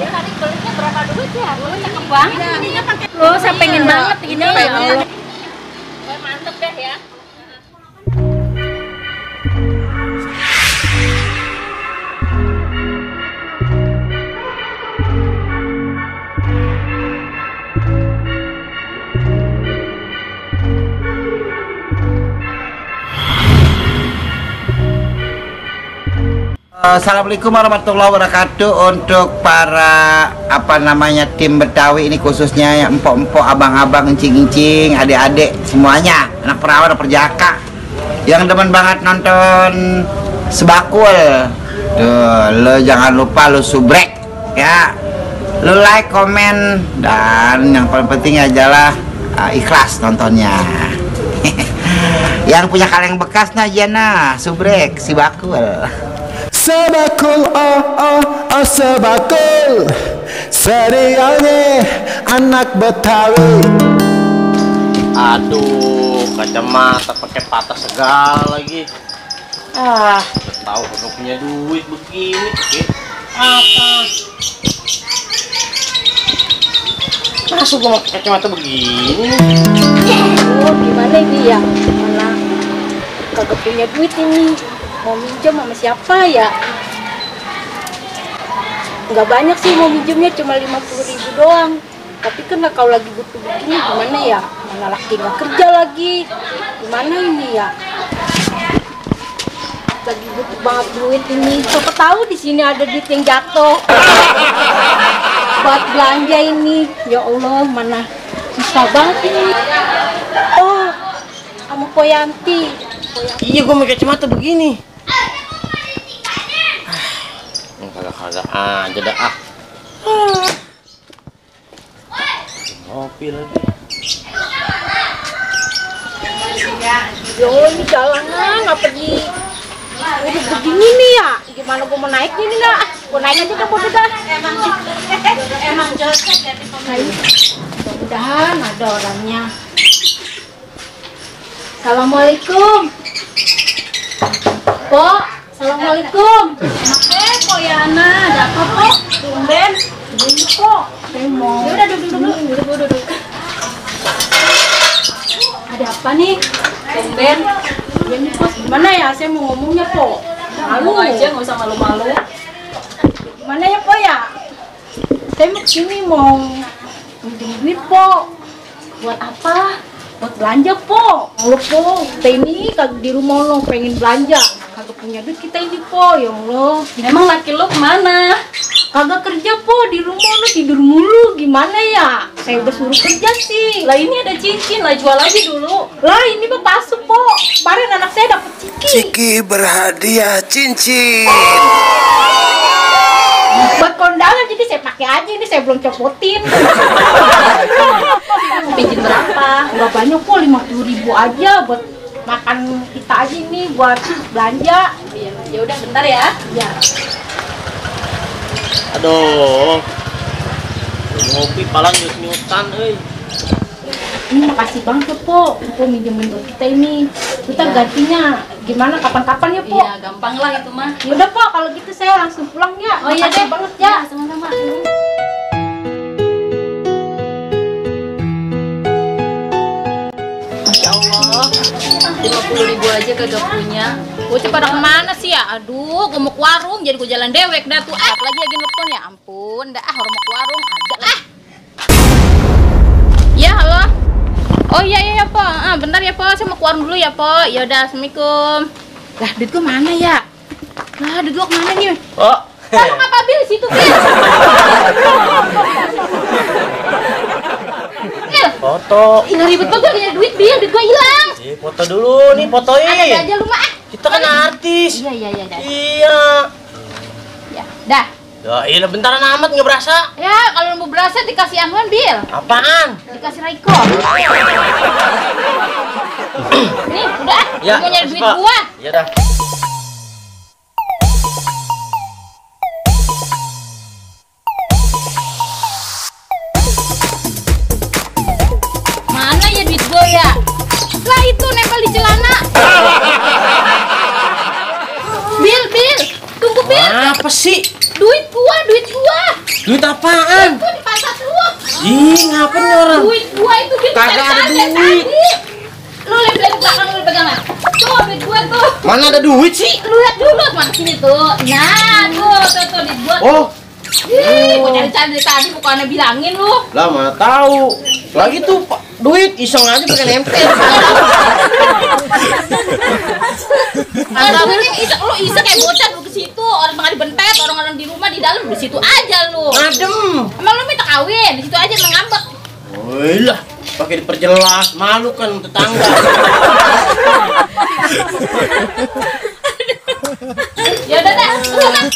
Ya tadi belinya berapa duit ya? Lu cakep banget. Ininya pakai. Lu saya pengen banget ini ya. Mantep deh ya. Assalamualaikum warahmatullahi wabarakatuh. Untuk para tim Betawi ini, khususnya yang empok-empok, abang-abang, encing-encing, adik-adik semuanya, anak perawan, anak perjaka yang demen banget nonton Sebakul tuh, lo jangan lupa lo subrek ya, lo like, komen, dan yang paling penting adalah ikhlas nontonnya. Yang punya kaleng bekasnya jana subrek si bakul. Sebakul, oh sebakul, serialnya anak Betawi. Aduh, kacamata pakai patah segala lagi. Tahu kalau punya duit begini, apa? Masuk gua pakai kacamata begini. Oh, gimana ini ya? Malah kagak punya duit ini. Mau minjem sama siapa ya? Nggak banyak sih mau minjemnya, cuma 50.000 doang. Tapi kan kalau lagi butuh begini gimana ya? Mana laki nggak kerja lagi. Gimana ini ya? Lagi butuh banget duit ini. Siapa tahu di sini ada duit yang jatuh. Buat belanja ini. Ya Allah, mana susah banget ini. Oh, sama Poyanti. Iya, gua pakai kacamata begini. Kagak aja dah ngopi lagi. Yo, ini jalanan apa di udah begini nih ya? Gimana gua mau naik ini dah? Gua naik aja dah, emang josek ya di pemilik. Mudah-mudahan ada orangnya. Assalamualaikum. Pok, assalamualaikum. Kok ya Ana, ada apa Pok? Tumben. Ini Pok. Saya mau. Ya udah duduk. Ada apa nih? Tumben. Ya nih Pok, gimana ya? Saya mau ngomongnya Pok. Malu aja, nggak usah malu-malu. Gimana ya Pok ya? Saya mau kesini mau minjem duit Pok. Buat apa? Buat belanja Po. Lo Po, kita ini kagak di rumah lo pengen belanja, kagak punya duit kita ini Po. Ya Allah, emang laki lo kemana? Kagak kerja Po, di rumah lo tidur mulu, gimana ya? Saya udah suruh kerja sih. Lah ini ada cincin, lah jual aja dulu. Lah ini mah palsu Po, kemarin anak saya dapet Ciki berhadiah cincin. Buat kondangan, jadi saya pakai aja, ini saya belum copotin. Pinjam berapa? Nggak banyak kok, 50.000 aja buat makan kita aja nih, buat belanja. Ya udah bentar ya. Ya. Aduh, ngopi palang nyut-nyutan, Ini makasih banget Po, minjemin buat kita ini. Kita gantinya gimana, kapan-kapan ya Po? Iya, gampang lah itu mah. Ya udah Po, kalau gitu saya langsung pulang ya. Oh iya deh, banget ya. Sama-sama. Masya Allah, 50.000 aja kagak punya. Bocah pada kemana sih ya? Aduh, gue mau ke warung, jadi gue jalan dewek dah tuh. Apalagi lagi nelfon ya ampun, dah orang mau ke warung ada lah. Ya halo. Oh iya Po, bentar ya Po, saya mau ke warung dulu ya Po. Ya udah, assalamualaikum. Lah duit gue mana ya? Lah duit gue kemana nih? Oh, kamu ngapa Bil situ Bil? foto. Ih, ribet banget punya duit Bil, duit gue hilang. Foto dulu nih, fotoin. Ada aja lu mah. Kita kan artis. Iya. Iya. Ya, dah. Ya, iya bentaran amat nggak berasa. Ya, kalau mau berasa dikasih anuan Bil. Apaan? Dikasih Raiko. Nih, udah. Ya, mau nyari duit Pak. gua. Iya dah. Mana ya duit gua ya? Lah itu nempel di celana. Bil, tunggu Bil. Apa sih? Duit gua. Duit apaan? Itu di pasar lu. Ih, ngapain nih orang? Duit gua itu duit Kagak ada tadi. duit. Lu lihat dari belakang lu pegang nggak? Tuh duit gua tuh. Mana ada duit sih? Lu lihat dulu mana sini tuh. Nah, tuh duit gua. Oh, Ih, gua cari-cari dari tadi bukannya bilangin lu. lah mana tahu. Lagi tuh duit iseng aja pakai nempel. Lu ini lu iseng kayak bocah lu ke situ, orang tengah dibentet, orang-orang di rumah di dalam di situ aja lu. Adem. Emang lu minta kawin, di situ aja lu ngambek. Oh lah, pakai diperjelas, malu kan tetangga. Ya udah dah, lu kan.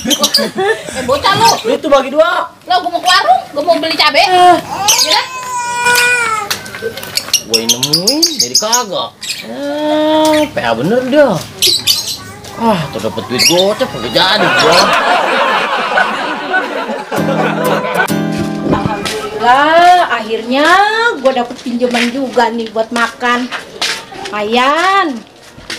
Bocah lu. Duit tuh bagi dua. Lo gua mau ke warung, gua mau beli cabe. Ya dah. Gue nemuin jadi kagak. PA bener dah. Tuh dapet duit gocap kagak jadi gua. Alhamdulillah, akhirnya gue dapet pinjaman juga nih buat makan. Lumayan.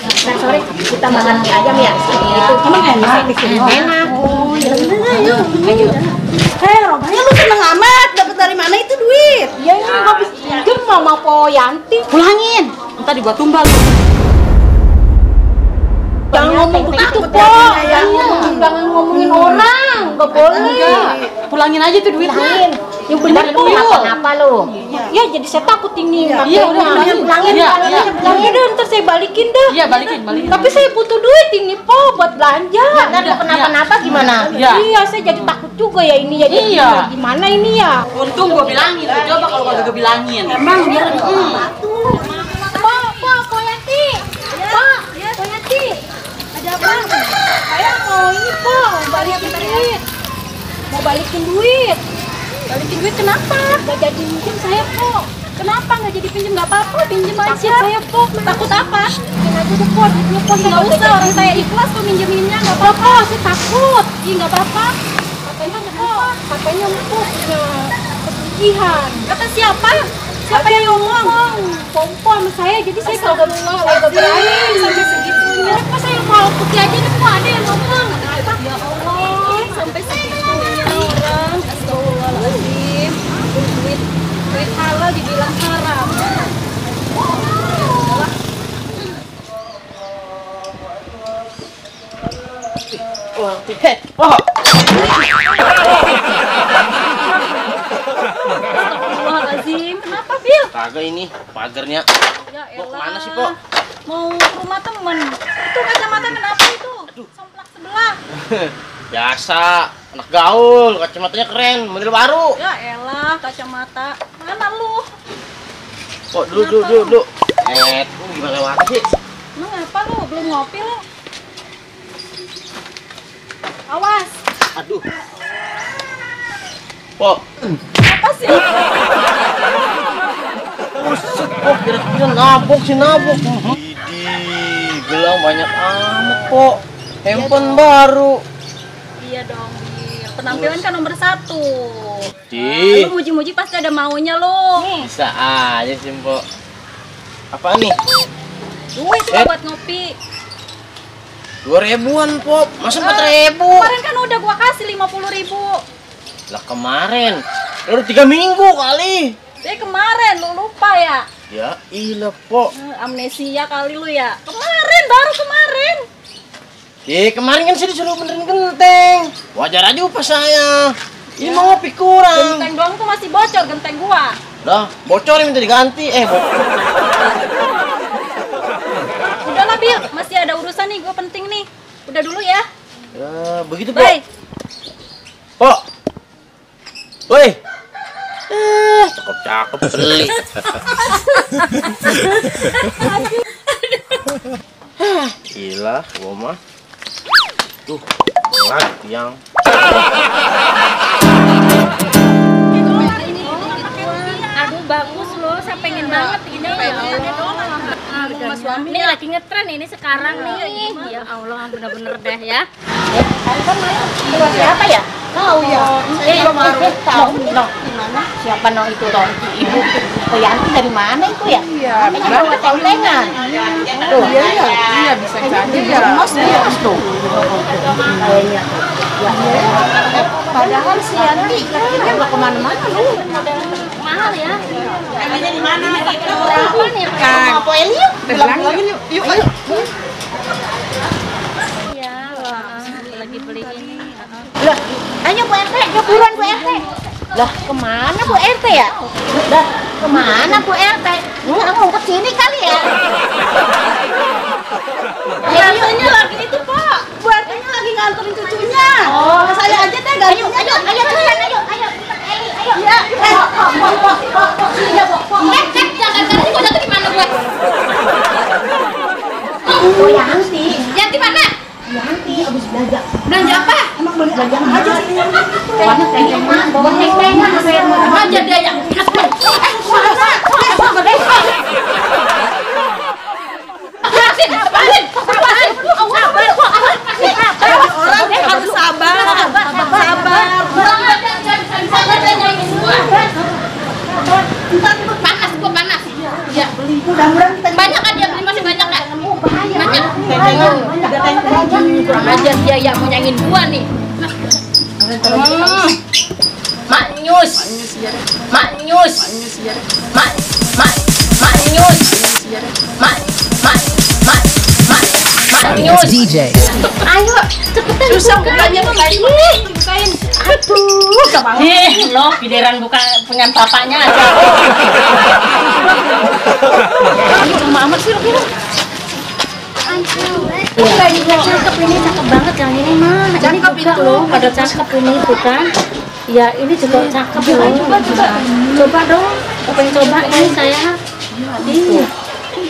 Nah, sore kita makan mie ayam ya. Itu emang enak di sini. Enak. Oh, ya udah, ayo. Romanya lu seneng amat. Dapat dari mana itu duit? Ya ini habis pinjam sama Po Yanti. Pulangin. Entar dibuat tumbal. Jangan ngomong begitu, Po. Jangan ngomongin orang. Enggak boleh. Pulangin aja tuh duitnya. Yang benar tuh. Kenapa lu? Ya jadi saya takut ini. Iya, udah pulangin. Pulangin deh, ntar saya balikin dah. Iya, balikin. Tapi saya butuh duit ini, Po, buat belanja. Ntar kenapa-napa gimana? Iya, saya jadi takut juga ya ini ya. Iya. Gimana ini ya? Untung gua bilangin, coba kalau gak bilangin. Emang dia Po Yanti. Po Yanti. Ada apa? Saya mau ini, Po, balikin duit. Mau balikin duit. Balikin duit kenapa? Gak jadi pinjam saya, Po. Kenapa gak jadi pinjam? Gak apa-apa, pinjam aja saya, Po. Takut apa? Pinjam aja deh, Po. Duitnya, Po. Gak usah, orang saya ikhlas kok minjeminnya. Gak apa-apa, saya takut. Ih, gak apa-apa. Katanya, Po. Katanya, Po, punya pesugihan. Kata siapa? Siapa yang ngomong? Pompo sama saya, jadi saya kagak berani sampai segitunya. Apa saya kalau putih aja nih, Po, ada yang ngomong. Ya Allah, sampai segitunya orang. Astagfirullahaladzim. Duit halal dibilang haram. Astagfirullahaladzim. Kenapa, Bil? Kagak ini pagarnya. Ya Kok elah. mana sih, Po? Mau ke rumah temen. Itu kacamata kenapa itu? Somplak sebelah. Biasa, anak gaul, kacamatanya keren, model baru. Ya elah, kacamata. Mana lu? Kok dulu. Gimana lewat sih? Emang apa lu? Belum ngopi lu? Awas. Aduh. Po, Apa sih? buset, Po, kira-kira nabok. Widih, gelang banyak amat, Po. Handphone baru. Iya dong, Bil. Penampilan kan nomor 1. Di. Lu muji-muji pasti ada maunya lu. Bisa aja sih, Po. Apa nih? Duit lu buat ngopi. 2.000-an, Po. Masa 4.000? Kemarin kan udah gua kasih 50.000. Lah kemarin. Udah 3 minggu kali. Kemarin lu lupa ya? Ya ilah, Po. Amnesia kali lu ya. Baru kemarin. Kemarin kan sih disuruh benerin genteng. Wajar aja upah saya. Ini mau ngopi kurang. Genteng doang tuh masih bocor genteng gua. Lah, bocor minta diganti. Udahlah, Bil, masih ada urusan nih, gua penting nih. Udah dulu ya. Ya, begitu, Po. Bye. Po. Woi. Cakep beli. Gila, gua mah. Tuh, yang Aduh bagus loh, saya pengen banget ini. Ini lagi ngetren ini sekarang nih. Ya Allah, bener-bener deh ya. Siapa ya? Tahu ya. Tahu. Gimana? Siapa no itu toh? Ibu Yanti dari mana itu ya? Iya, berapa tengan? Tuh. Iya bisa jadi ya. Mas tuh. Kayaknya. Padahal si Yanti katanya nggak kemana-mana lu. Mahal ya. Emangnya di mana gitu? Berapa nih? Mau apa Eli yuk? Yuk, ayo. Iya, lagi beli ini. Lah, ayo Bu RT, yuk buruan Bu RT. Lah, kemana Bu RT ya? Lah, kemana Bu RT? Mau ke sini kali ya? Katanya lagi itu Pak, Bu RT-nya lagi nganterin cucunya. Oh, saya aja deh Ayo, cepetan, ayo. Eli, ayo. Ya, Jangan gua jatuh di mana gue? Oh, Yanti. Yanti mana? Yanti habis belanja. Belanja apa? Emang beli aja aja. Banyak tengah, bawa tengah saya mau. Aja dia yang orang harus sabar. Panas gua panas. Ya. Mudah-mudahan kita Banyak kan dia beli masih banyak kan? Banyak. banyak. Kurang ajar dia yang mau nyanyiin gua nih. Maknyus. Maknyus. Maknyus. Maknyus. DJ. Ayo, cepetan. Susah bukannya bukain. Aduh, gampang. Lo giliran bukan punya bapaknya aja. Lama amat sih lu. Cakep ini, cakep banget yang ini mah. Cakep itu loh, pada cakep ini bukan? Ya ini juga cakep loh. Coba dong, pengen coba ini saya.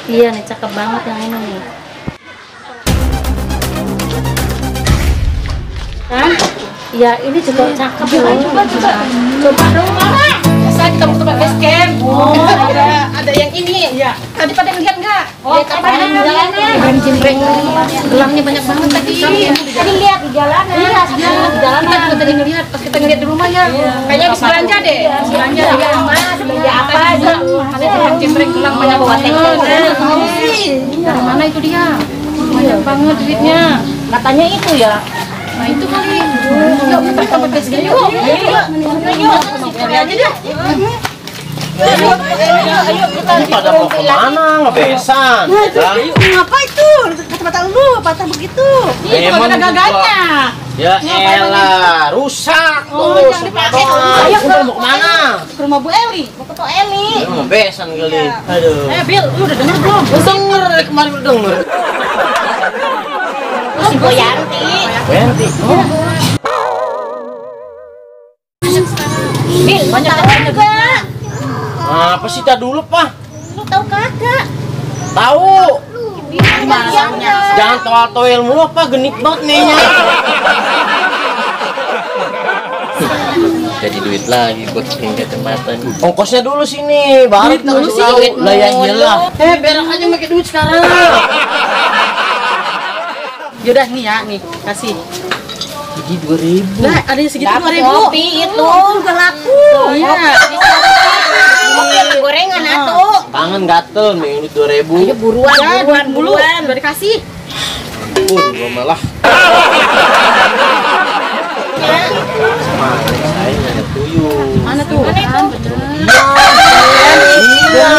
Iya nih cakep banget yang ini nih. Kan? Ya ini juga cakep loh. Coba dong. Saya kita mau tempat base camp. Oh, ada yang ini. Iya. Tadi pada ngeliat nggak? Oh, kapan jalannya? Jembreng gelangnya banyak banget tadi. Tadi lihat di jalanan. Iya, di jalanan. Kita juga tadi ngeliat, pas kita ngeliat di rumahnya. Kayaknya habis belanja deh. Belanja ya. Belanja apa aja? Ada yang jembreng gelang banyak bawa tengkol. Dari mana itu dia? Banyak banget duitnya. Katanya itu ya. Nah itu kali. Yuk kita tempat base camp yuk. Yuk. Aja deh. Ayo kita Pada mau kemana? Ngebesan. ngapa itu? Kata-kata lu, patah begitu. Ini Emang ada gaganya. Ya elah, rusak tuh. jangan dipakai. Ayo, udah mau kemana? Ke rumah Bu Eli. Mau ke Tok Eli. Ya, ngebesan kali. Aduh. Bill, lu udah denger belum? Denger dari kemarin udah denger. Si Boyanti. Ganti. Bil, banyak kagak? Apa sih tak dulu, Pak? Lu tahu kagak? Tahu. Gimana? Jangan toel-toel mulu, Pak. Genit banget nenya. Jadi duit lagi buat pindah tempatan. Ongkosnya dulu sini, baru kita kasih tahu. Lah ya iyalah. Berak aja pakai duit sekarang. Yaudah nih ya, nih kasih. Jadi 2.000. Lah, ada yang segitu Dapat 2.000. kopi itu. Juga laku. Iya. Kopi sama gorengan atuh. Tangan gatel, nih duit 2.000. Ayo buruan, Buruan, udah dikasih. Gua malah. Saya nyari tuyul. Mana tuh? Iya.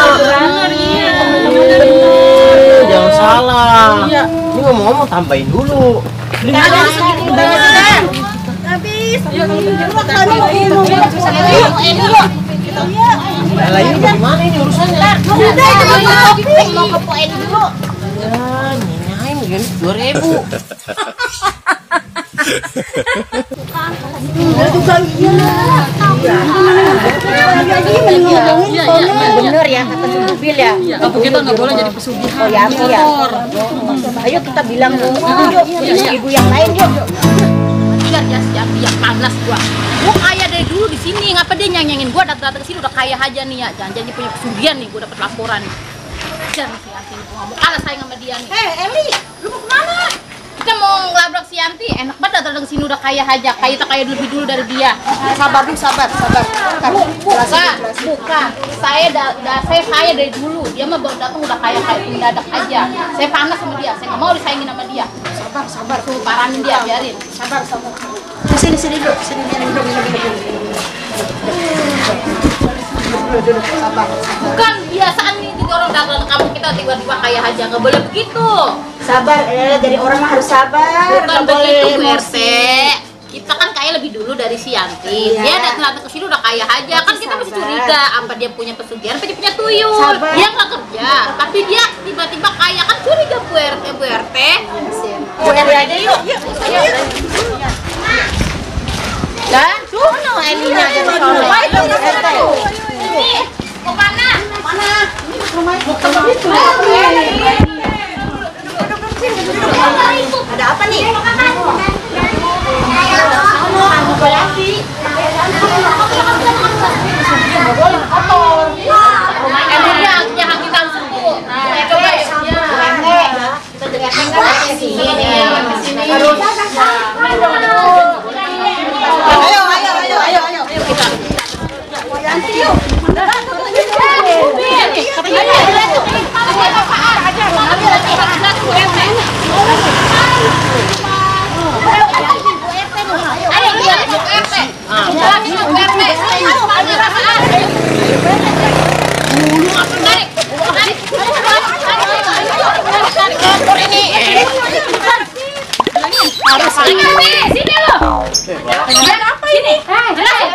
Jangan salah. Iya. Ini ngomong-ngomong tambahin dulu. Ada segitu banget. Habis. Yuk, Lah ini bagaimana ini urusannya? Mau ke poin dulu. Ya, nyanyain gini 2.000. Bener ya kata si mobil ya. Kalau kita nggak boleh jadi pesugihan. Oh ya, ya. Ayo kita bilang dulu yuk, ibu yang lain yuk. Biar dia siap, dia panas gua. Gua kaya dari dulu di sini, ngapa dia nyanyangin gua datang ke sini udah kaya aja nih ya. Jangan jadi punya pesugihan nih, gua dapat laporan nih. Jangan si Yanti, gua nggak mau kalah saing sama dia nih. Eli, lu mau kemana? Kita mau ngelabrak si Yanti, enak banget datang ke sini udah kaya aja. Kaya tak kaya lebih dulu dari dia. Sabar dulu, sabar. Bukan. Saya saya kaya dari dulu. Dia mah baru datang udah kaya mendadak aja. Saya panas sama dia. Saya nggak mau disaingin sama dia. sabar. Tuh paranin dia, biarin. Sabar. Sini dulu. Sini duduk. Sabar. Bukan biasaan nih jadi orang dagang kampung kita tiba-tiba kaya aja, nggak boleh begitu. Sabar, jadi orang mah harus sabar. Bukan begitu, Bu RT. Kita kan kaya lebih dulu dari si Yanti. Dia datang ke sini udah kaya aja. Kan kita masih curiga apa dia punya pesugihan, apa dia punya tuyul. Sabar. Dia nggak kerja, tapi dia tiba-tiba kaya, kan curiga Bu RT. Bu RT aja yuk. Dan sono Elinya jadi sono. Nih, mau mana? Ini rumah itu. Ada apa nih? Jangan kita sentuh. Coba ya. Kita dengarkan ke sini. Ayo kita. Yanti yuk. Sini lo. Ada apa ini? Jelasin.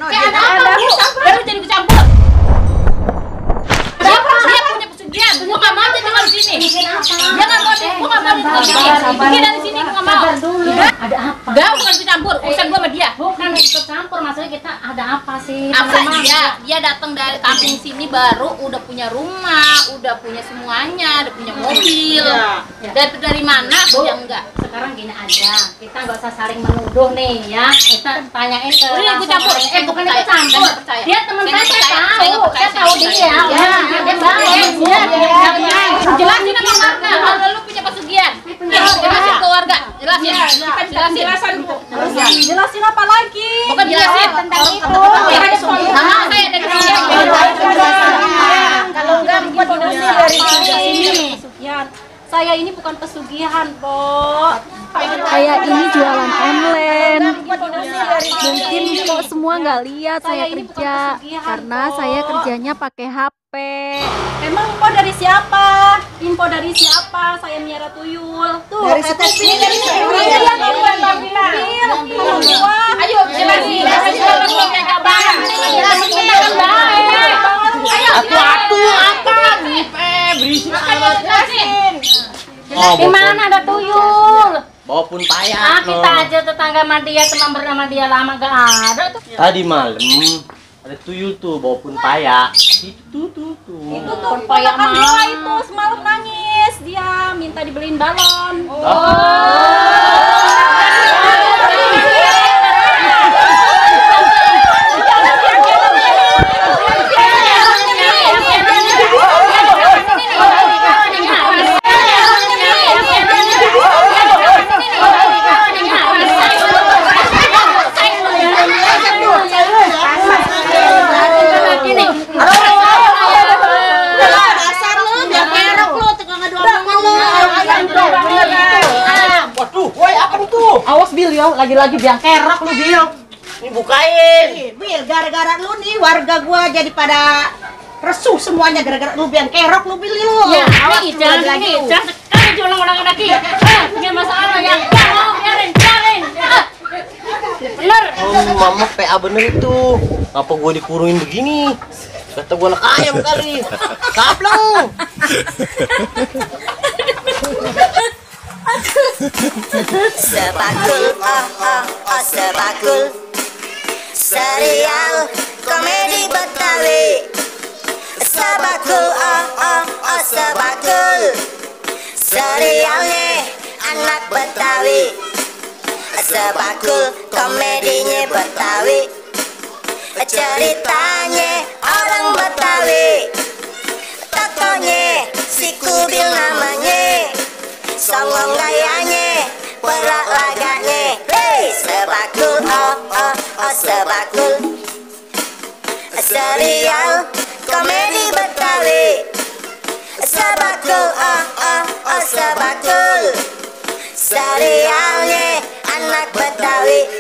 Ada apa? Baru jadi kecampur. Dia punya pesugihan. Gua nggak mau dia tinggal di sini. Dia nggak mau. Gua nggak mau dia tinggal di sini. Pergi dari sini. Gua nggak mau. Ada apa? Gak, bukan dicampur. Urusan gua sama dia. Bukan ikut campur, maksudnya kita ada apa sih? Apa dia datang dari kampung sini baru udah punya rumah, udah punya semuanya, udah punya mobil. Dari mana? Yang enggak. Sekarang gini aja, kita nggak usah saling menuduh nih ya. Kita tanyain ke Udah ikut campur. bukan ikut campur. Dia teman saya tahu dia. Jelasin sama warga kalau lu punya pesugihan. Jelasin ke warga. Jelasin. Jelasin apa lagi? Bukan jelasin tentang itu. Saya dari sini. Kalau enggak buat diusir dari sini. Saya ini bukan pesugihan, Po. Saya ini jualan online. Mungkin kok semua nggak lihat saya kerja karena saya kerjanya pakai HP. Emang info dari siapa? Info dari siapa? Saya Miara Tuyul. Tuh, dari sini dari sini. Ayo jelasin. Atu apa nih? Berisik amat. Di mana ada tuyul? Bawa pun payah. Kita aja tetangga sama dia, teman bernama dia lama gak ada tuh. Tadi malam ada tuyul tuh bawa pun payah. Itu tuh. Itu tuh ponakan gua itu semalam nangis. Dia minta dibeliin balon. Lagi-lagi biang kerok lu, Bil. Ini bukain. Bil, gara-gara lu nih warga gua jadi pada resuh semuanya gara-gara lu biang kerok lu, Bil. Ya, ini jangan lagi. Jangan sekali diulang-ulang lagi. Punya masalah ya. Biarin. Bener. Mama PA bener itu. Ngapa gua dikurungin begini? Kata gua anak ayam kali. Kaplong. Sebakul, sebakul serial komedi Betawi. Sebakul, sebakul serialnya anak Betawi. Sebakul komedinya Betawi. Ceritanya orang Betawi. Tokonya si Kubil namanya. Songong gayanya, perak laganya. Hey, sebakul, sebakul serial komedi Betawi. Sebakul, sebakul. Serialnya anak Betawi.